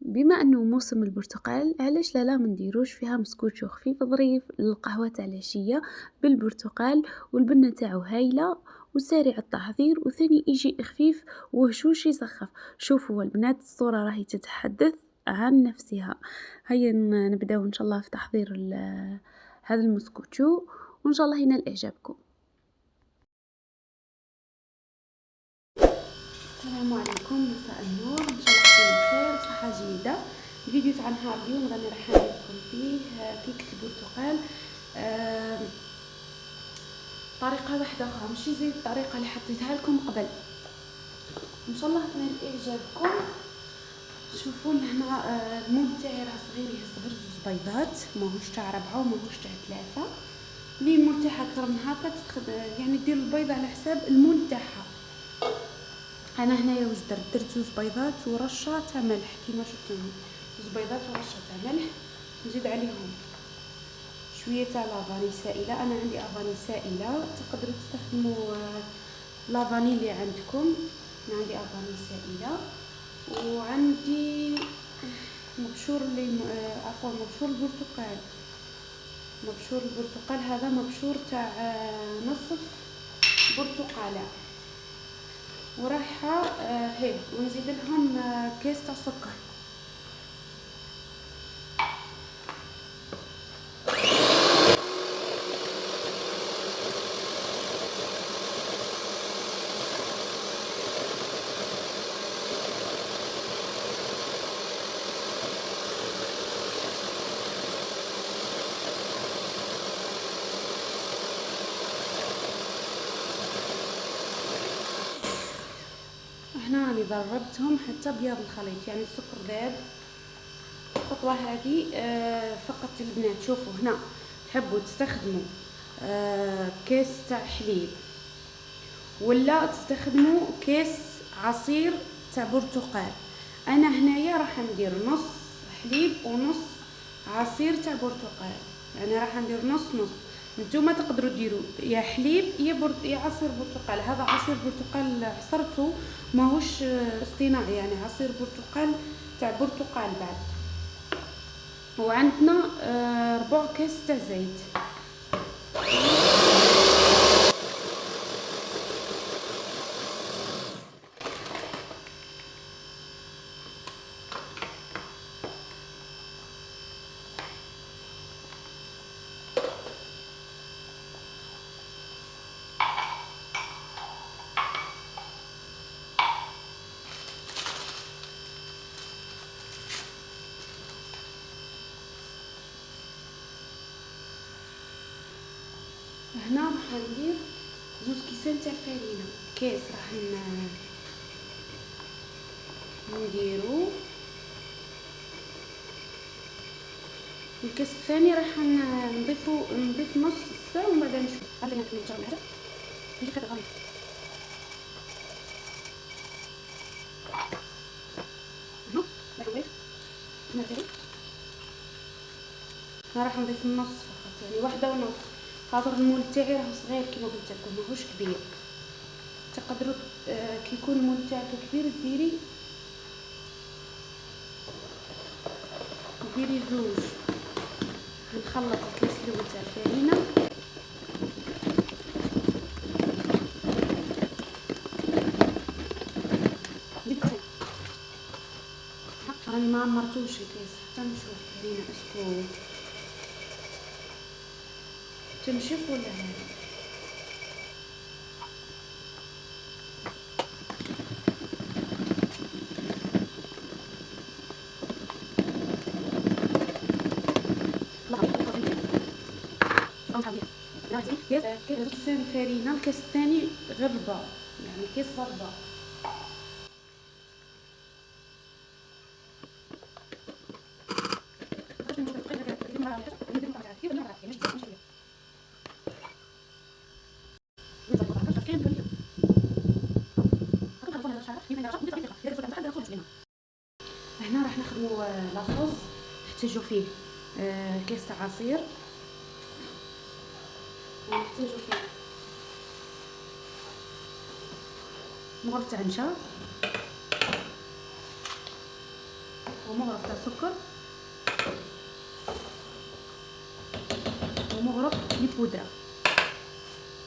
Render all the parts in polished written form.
بما انه موسم البرتقال علاش لا ما نديروش فيها مسكوتشو خفيف ظريف للقهوة تاع العشية بالبرتقال، والبنة تاعو هايلة وسريع التحضير وثاني يجي خفيف وهشوش يسخف. شوفوا البنات الصورة راهي تتحدث عن نفسها. هيا نبداو ان شاء الله في تحضير هذا المسكوتشو وان شاء الله ينال اعجابكم. السلام عليكم، مساء النور، ان شاء الله تكونوا بخير صحه جيده. الفيديو تاع نهار اليوم راني راح ندير لكم فيه كيكه البرتقال طريقه واحده اخرى ماشي زي الطريقه اللي حطيتها لكم قبل. ان شاء الله تنال اعجابكم. شوفوا هنا المول تاعي راه صغير يصغر 2 بيضات، ماهوش تاع 4 وماهوش تاع 3. لي المول تاعها اكثر من هكا يعني دير البيضه على حساب المول تاعها. انا هنايا واش درت 2 بيضات ورشه تاع ملح كيما شفتوا، 2 بيضات ورشه تاع ملح. نزيد عليهم شويه تاع لافاني سائله، انا عندي افاني سائله، تقدروا تستخدموا لافاني اللي عندكم. انا عندي افاني سائله وعندي مبشور عفوا مبشور البرتقال. مبشور البرتقال هذا مبشور تاع نصف برتقاله ورايحه هي، ونزيد لهم كيس تاع سكر. هنا راني ضربتهم حتى بياض الخليط، يعني السكر ذاب. الخطوه هذه فقط البنات. شوفوا هنا تحبوا تستخدموا كيس تاع حليب ولا تستخدموا كيس عصير تاع برتقال. انا هنايا راح ندير نص حليب ونص عصير تاع برتقال، يعني راح ندير نص نص. نتوما تقدروا ديروا يا حليب يا عصير برتقال. هذا عصير برتقال عصرته ماهوش اصطناعي، يعني عصير برتقال تاع برتقال بعد. وعندنا 4 كيس تاع زيت. هنا راح ندير 2 كيسان تاع فرينه. كيس راح نديرو، الكاس الثاني راح نضيف نص الساعه ومن بعد نشوف. غادي نكمل ان شاء الله. نجي كده غادي راح نضيف النص فقط، يعني 1.5، خاطر المول تاعي راه صغير كيما قلت لكم ماهوش كبير. تقدروا كي يكون المول تاعك كبير ديري 2. نخلط الكاس الاول تاع الفرينه راني ما عمرتوش الكاس حتى نشوف فرينه اسكو تنشف ولا لا. كيس فرينه، الكاس الثاني غربه، يعني كيس غربه. هنا راح نخدموا لاصوص. نحتاجوا فيه كيس تاع عصير، ونحتاجوا فيه مغرفة تاع نشا ومغرف تاع سكر ومغرف البودره.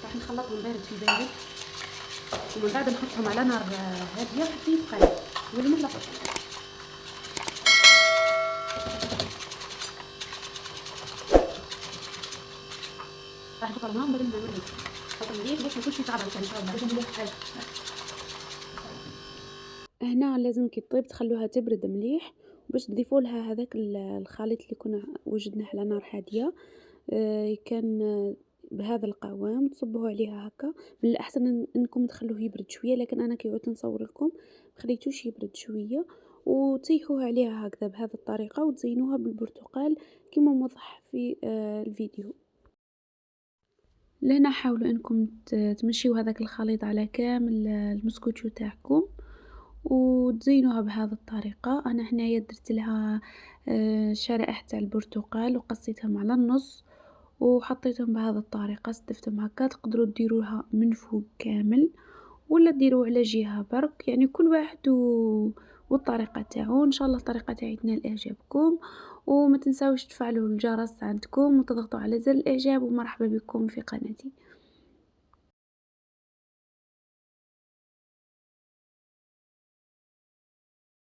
راح نخلطهم بارد في بارد، ومن بعد نحطهم على نار هاديه حتى يتقلوا والمغلق. راح نحط على نار بدل ما نولي نحط مليح باش ما يكونش يتعب ان شاء الله. لازم مليح حاجه هنا لازم كي تطيب تخلوها تبرد مليح باش تضيفوا لها هذاك الخليط اللي كنا وجدناه على نار هاديه. كان بهذا القوام تصبوه عليها هكا. من الاحسن انكم تخلوه يبرد شويه، لكن انا كي عدت نصور لكم خليتوش يبرد شويه، وتيحوها عليها هكذا بهذه الطريقه وتزينوها بالبرتقال كما موضح في الفيديو. لهنا حاولوا انكم تمشيوا هذاك الخليط على كامل المسكوتشو تاعكم وتزينوها بهذه الطريقة. انا هنايا درت لها شرائح تاع البرتقال وقصيتهم على النص وحطيتهم بهذه الطريقة، استفتهم هكا. تقدروا ديروها من فوق كامل ولا ديروا على جهة برك، يعني كل واحد والطريقة تاعو. ان شاء الله الطريقة تاعي تنال اعجابكم، وما تنساوش تفعلوا الجرس عندكم وتضغطوا على زر الاعجاب، ومرحبا بكم في قناتي.